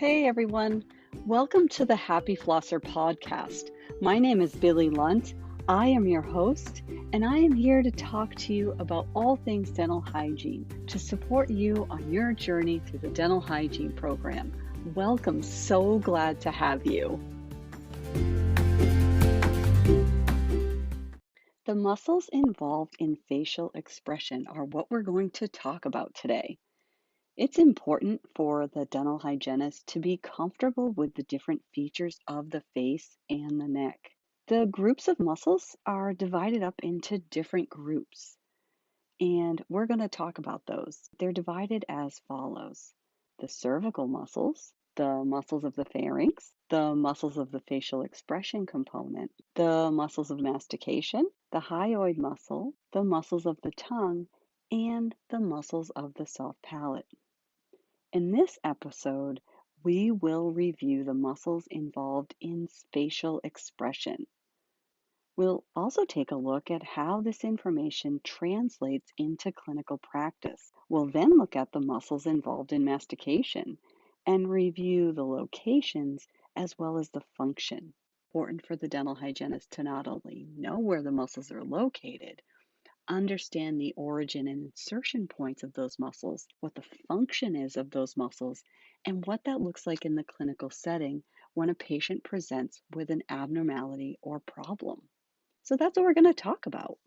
Hey everyone, welcome to the Happy Flosser podcast. My name is Billy Lunt. I am your host, and I am here to talk to you about all things dental hygiene to support you on your journey through the dental hygiene program. Welcome, so glad to have you. The muscles involved in facial expression are what we're going to talk about today. It's important for the dental hygienist to be comfortable with the different features of the face and the neck. The groups of muscles are divided up into different groups, and we're going to talk about those. They're divided as follows: the cervical muscles, the muscles of the pharynx, the muscles of the facial expression component, the muscles of mastication, the hyoid muscle, the muscles of the tongue, and the muscles of the soft palate. In this episode, we will review the muscles involved in facial expression. We'll also take a look at how this information translates into clinical practice. We'll then look at the muscles involved in mastication and review the locations as well as the function. Important for the dental hygienist to not only know where the muscles are located, understand the origin and insertion points of those muscles, what the function is of those muscles, and what that looks like in the clinical setting when a patient presents with an abnormality or problem. So that's what we're going to talk about.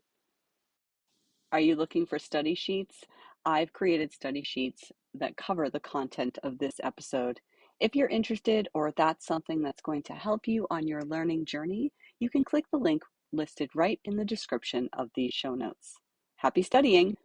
Are you looking for study sheets? I've created study sheets that cover the content of this episode. If you're interested or that's something that's going to help you on your learning journey, you can click the link listed right in the description of these show notes. Happy studying!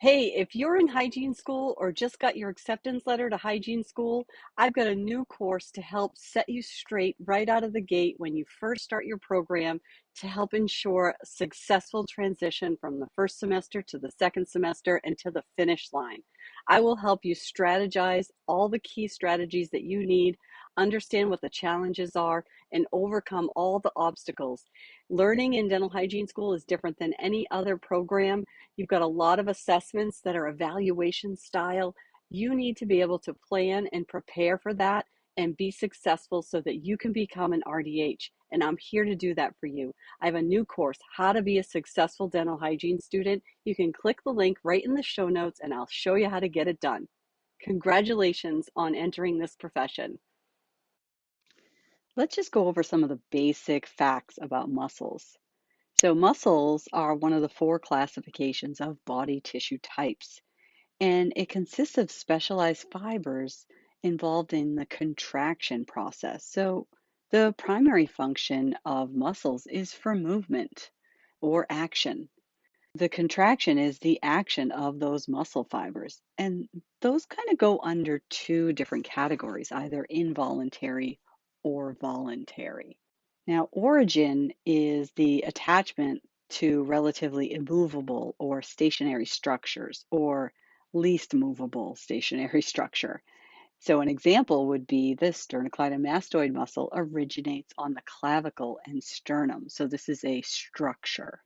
Hey, if you're in hygiene school or just got your acceptance letter to hygiene school, I've got a new course to help set you straight right out of the gate when you first start your program to help ensure a successful transition from the first semester to the second semester and to the finish line. I will help you strategize all the key strategies that you need, understand what the challenges are, and overcome all the obstacles. Learning in dental hygiene school is different than any other program. You've got a lot of assessments that are evaluation style. You need to be able to plan and prepare for that and be successful so that you can become an RDH. And I'm here to do that for you. I have a new course, How to Be a Successful Dental Hygiene Student. You can click the link right in the show notes and I'll show you how to get it done. Congratulations on entering this profession. Let's just go over some of the basic facts about muscles. So muscles are one of the 4 classifications of body tissue types, and it consists of specialized fibers involved in the contraction process. So the primary function of muscles is for movement or action. The contraction is the action of those muscle fibers, and those kind of go under 2 different categories, either involuntary or voluntary. Now, origin is the attachment to relatively immovable or stationary structures, or least movable stationary structure. So an example would be the sternocleidomastoid muscle originates on the clavicle and sternum. So this is a structure.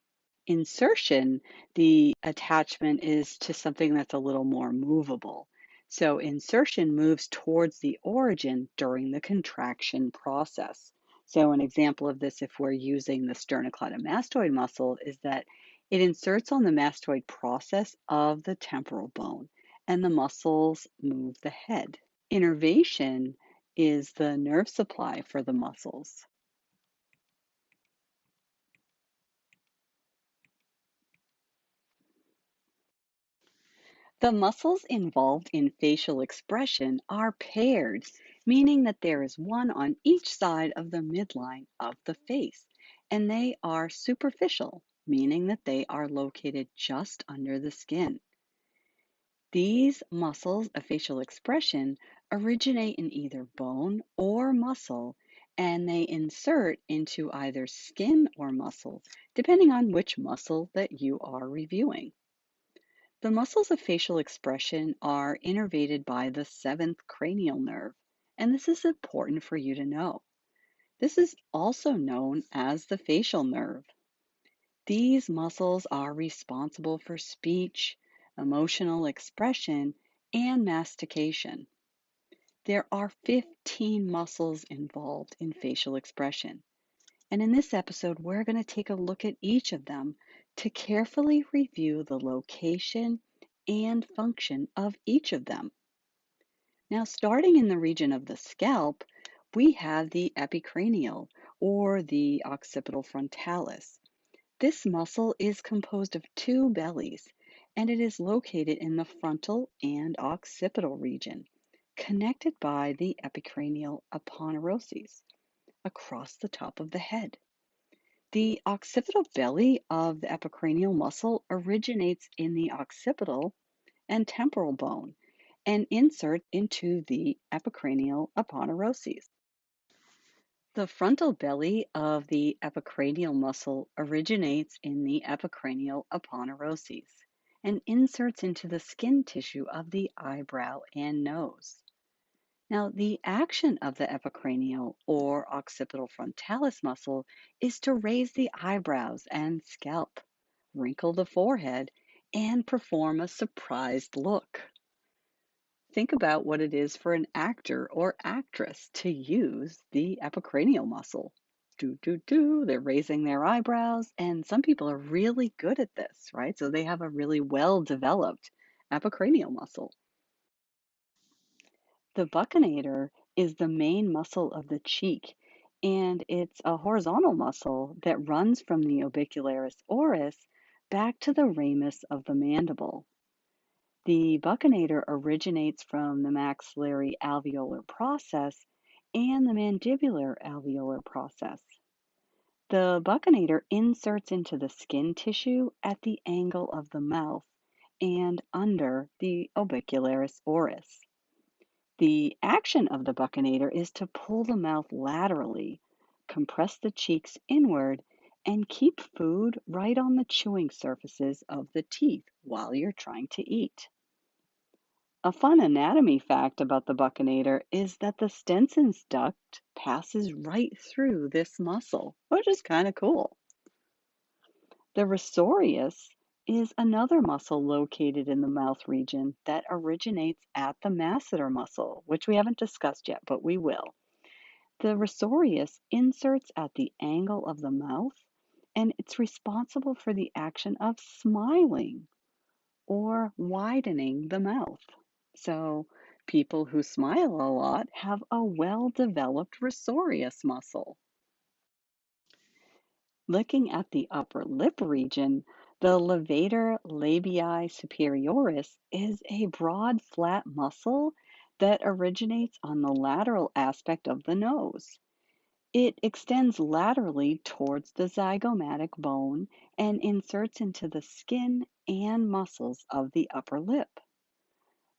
Insertion, the attachment is to something that's a little more movable. So insertion moves towards the origin during the contraction process. So an example of this, if we're using the sternocleidomastoid muscle, is that it inserts on the mastoid process of the temporal bone, and the muscles move the head. Innervation is the nerve supply for the muscles. The muscles involved in facial expression are paired, meaning that there is one on each side of the midline of the face, and they are superficial, meaning that they are located just under the skin. These muscles of facial expression originate in either bone or muscle, and they insert into either skin or muscle, depending on which muscle that you are reviewing. The muscles of facial expression are innervated by the 7th cranial nerve, and this is important for you to know. This is also known as the facial nerve. These muscles are responsible for speech, emotional expression, and mastication. There are 15 muscles involved in facial expression. And in this episode, we're going to take a look at each of them to carefully review the location and function of each of them. Now, starting in the region of the scalp, we have the epicranial or the occipital frontalis. This muscle is composed of two bellies, and it is located in the frontal and occipital region, connected by the epicranial aponeuroses across the top of the head. The occipital belly of the epicranial muscle originates in the occipital and temporal bone and inserts into the epicranial aponeuroses. The frontal belly of the epicranial muscle originates in the epicranial aponeuroses and inserts into the skin tissue of the eyebrow and nose. Now, the action of the epicranial or occipital frontalis muscle is to raise the eyebrows and scalp, wrinkle the forehead, and perform a surprised look. Think about what it is for an actor or actress to use the epicranial muscle. They're raising their eyebrows, and some people are really good at this, right? So they have a really well developed epicranial muscle. The buccinator is the main muscle of the cheek, and it's a horizontal muscle that runs from the orbicularis oris back to the ramus of the mandible. The buccinator originates from the maxillary alveolar process and the mandibular alveolar process. The buccinator inserts into the skin tissue at the angle of the mouth and under the orbicularis oris. The action of the buccinator is to pull the mouth laterally, compress the cheeks inward, and keep food right on the chewing surfaces of the teeth while you're trying to eat. A fun anatomy fact about the buccinator is that the Stenson's duct passes right through this muscle, which is kind of cool. The risorius is another muscle located in the mouth region that originates at the masseter muscle, which we haven't discussed yet, but we will. The risorius inserts at the angle of the mouth, and it's responsible for the action of smiling or widening the mouth. So, people who smile a lot have a well-developed risorius muscle. Looking at the upper lip region, the levator labii superioris is a broad, flat muscle that originates on the lateral aspect of the nose. It extends laterally towards the zygomatic bone and inserts into the skin and muscles of the upper lip.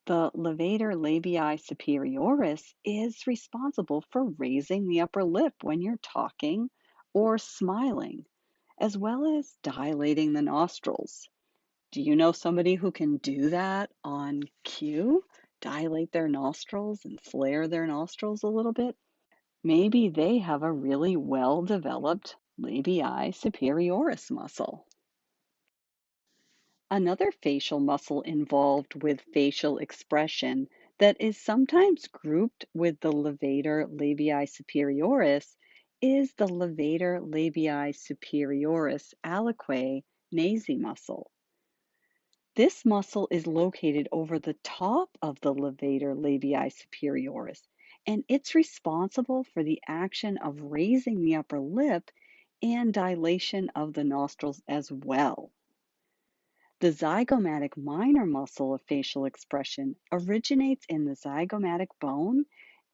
The levator labii superioris is responsible for raising the upper lip when you're talking or smiling, as well as dilating the nostrils. Do you know somebody who can do that on cue? Dilate their nostrils and flare their nostrils a little bit? Maybe they have a really well-developed labii superioris muscle. Another facial muscle involved with facial expression that is sometimes grouped with the levator labii superioris is the levator labii superioris aliquot nasi muscle. This muscle is located over the top of the levator labii superioris, and it's responsible for the action of raising the upper lip and dilation of the nostrils as well. The zygomatic minor muscle of facial expression originates in the zygomatic bone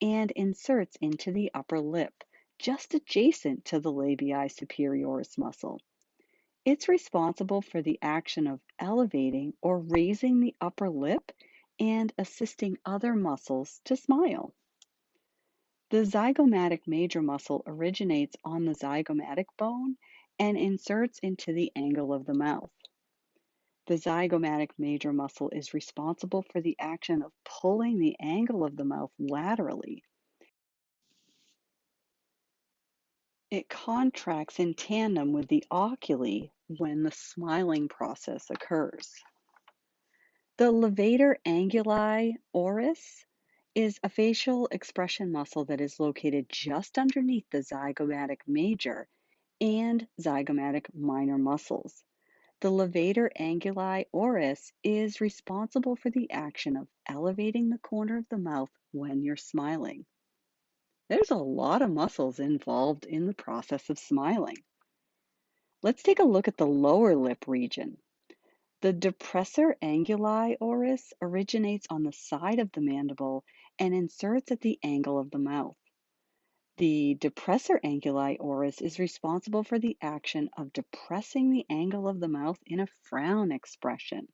and inserts into the upper lip, just adjacent to the labii superioris muscle. It's responsible for the action of elevating or raising the upper lip and assisting other muscles to smile. The zygomatic major muscle originates on the zygomatic bone and inserts into the angle of the mouth. The zygomatic major muscle is responsible for the action of pulling the angle of the mouth laterally. It contracts in tandem with the oculi when the smiling process occurs. The levator anguli oris is a facial expression muscle that is located just underneath the zygomatic major and zygomatic minor muscles. The levator anguli oris is responsible for the action of elevating the corner of the mouth when you're smiling. There's a lot of muscles involved in the process of smiling. Let's take a look at the lower lip region. The depressor anguli oris originates on the side of the mandible and inserts at the angle of the mouth. The depressor anguli oris is responsible for the action of depressing the angle of the mouth in a frown expression.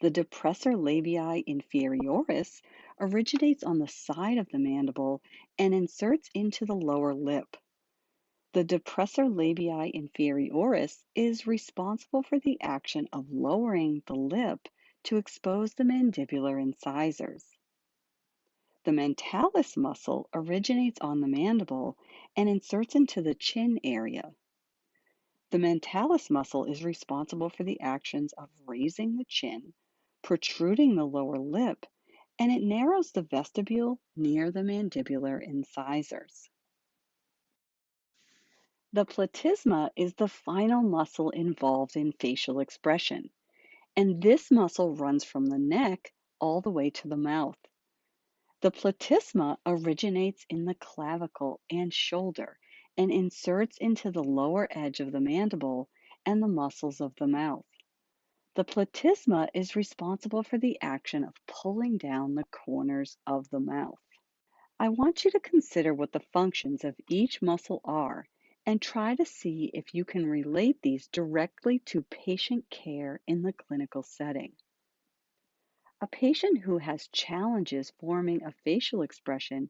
The depressor labii inferioris originates on the side of the mandible and inserts into the lower lip. The depressor labii inferioris is responsible for the action of lowering the lip to expose the mandibular incisors. The mentalis muscle originates on the mandible and inserts into the chin area. The mentalis muscle is responsible for the actions of raising the chin, protruding the lower lip, and it narrows the vestibule near the mandibular incisors. The platysma is the final muscle involved in facial expression, and this muscle runs from the neck all the way to the mouth. The platysma originates in the clavicle and shoulder and inserts into the lower edge of the mandible and the muscles of the mouth. The platysma is responsible for the action of pulling down the corners of the mouth. I want you to consider what the functions of each muscle are and try to see if you can relate these directly to patient care in the clinical setting. A patient who has challenges forming a facial expression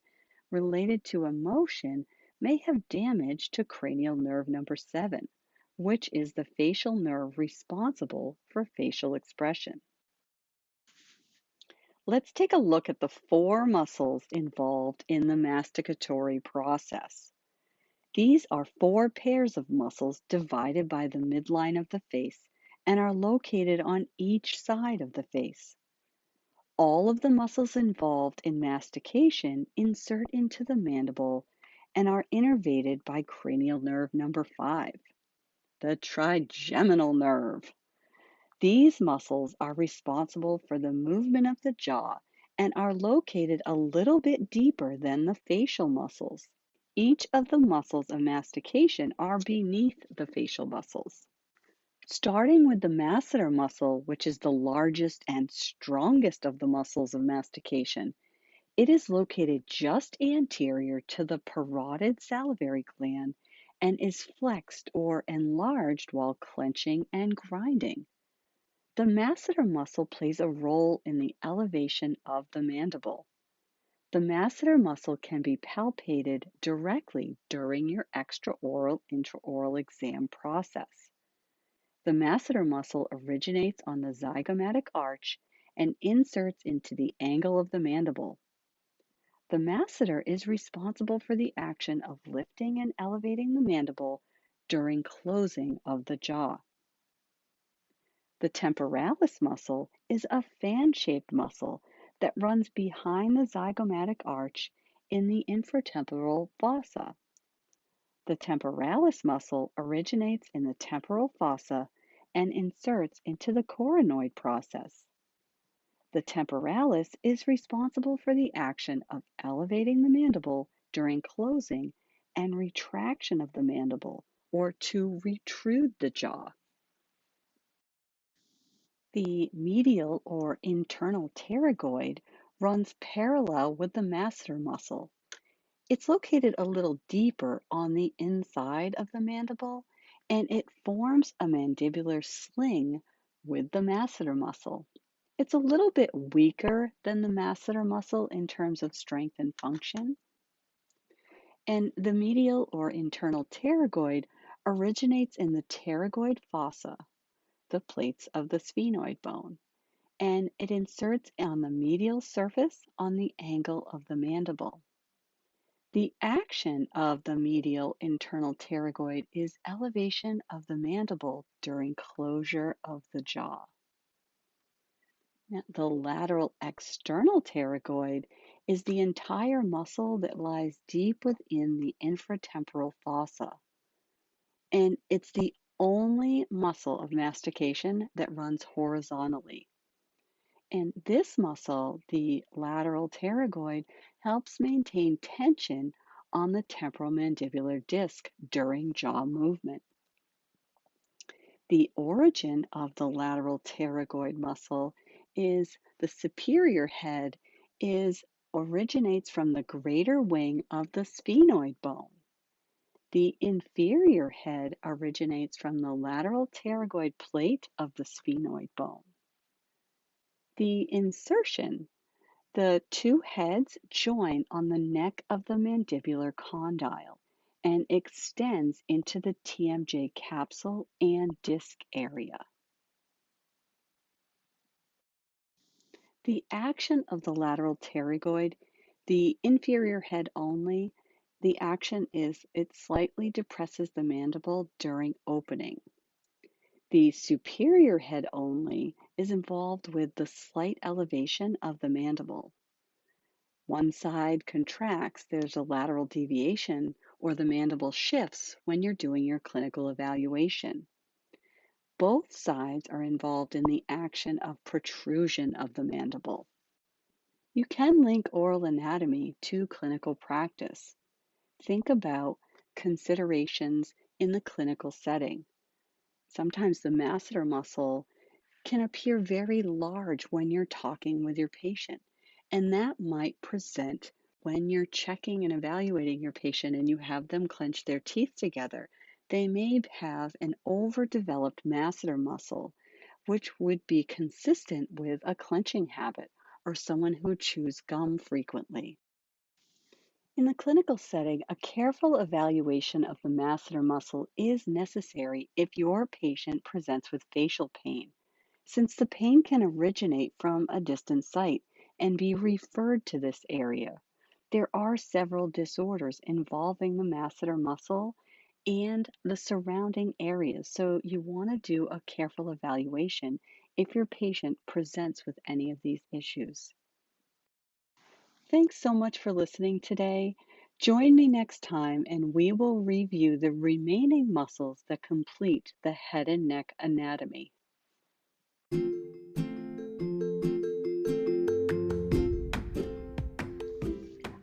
related to emotion may have damage to cranial nerve number 7, which is the facial nerve responsible for facial expression. Let's take a look at the 4 muscles involved in the masticatory process. These are 4 pairs of muscles divided by the midline of the face and are located on each side of the face. All of the muscles involved in mastication insert into the mandible and are innervated by cranial nerve number 5, the trigeminal nerve. These muscles are responsible for the movement of the jaw and are located a little bit deeper than the facial muscles. Each of the muscles of mastication are beneath the facial muscles. Starting with the masseter muscle, which is the largest and strongest of the muscles of mastication, it is located just anterior to the parotid salivary gland and is flexed or enlarged while clenching and grinding. The masseter muscle plays a role in the elevation of the mandible. The masseter muscle can be palpated directly during your extraoral intraoral exam process. The masseter muscle originates on the zygomatic arch and inserts into the angle of the mandible. The masseter is responsible for the action of lifting and elevating the mandible during closing of the jaw. The temporalis muscle is a fan-shaped muscle that runs behind the zygomatic arch in the infratemporal fossa. The temporalis muscle originates in the temporal fossa and inserts into the coronoid process. The temporalis is responsible for the action of elevating the mandible during closing and retraction of the mandible, or to retrude the jaw. The medial or internal pterygoid runs parallel with the masseter muscle. It's located a little deeper on the inside of the mandible, and it forms a mandibular sling with the masseter muscle. It's a little bit weaker than the masseter muscle in terms of strength and function. And the medial or internal pterygoid originates in the pterygoid fossa, the plates of the sphenoid bone, and it inserts on the medial surface on the angle of the mandible. The action of the medial internal pterygoid is elevation of the mandible during closure of the jaw. Now, the lateral external pterygoid is the entire muscle that lies deep within the infratemporal fossa, and it's the only muscle of mastication that runs horizontally. And this muscle, the lateral pterygoid, helps maintain tension on the temporomandibular disc during jaw movement. The origin of the lateral pterygoid muscle is the superior head originates from the greater wing of the sphenoid bone. The inferior head originates from the lateral pterygoid plate of the sphenoid bone. The insertion, the two heads join on the neck of the mandibular condyle and extends into the TMJ capsule and disc area. The action of the lateral pterygoid, the inferior head only, the action is it slightly depresses the mandible during opening. The superior head only is involved with the slight elevation of the mandible. One side contracts, there's a lateral deviation, or the mandible shifts when you're doing your clinical evaluation. Both sides are involved in the action of protrusion of the mandible. You can link oral anatomy to clinical practice. Think about considerations in the clinical setting. Sometimes the masseter muscle can appear very large when you're talking with your patient, and that might present when you're checking and evaluating your patient and you have them clench their teeth together. They may have an overdeveloped masseter muscle, which would be consistent with a clenching habit or someone who chews gum frequently. In the clinical setting, a careful evaluation of the masseter muscle is necessary if your patient presents with facial pain, since the pain can originate from a distant site and be referred to this area. There are several disorders involving the masseter muscle and the surrounding areas, so you want to do a careful evaluation if your patient presents with any of these issues. Thanks so much for listening today. Join me next time and we will review the remaining muscles that complete the head and neck anatomy.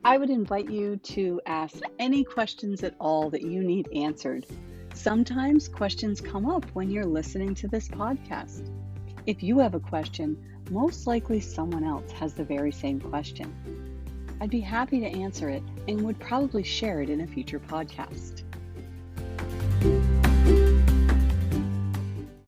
I would invite you to ask any questions at all that you need answered. Sometimes questions come up when you're listening to this podcast. If you have a question, most likely someone else has the very same question. I'd be happy to answer it and would probably share it in a future podcast.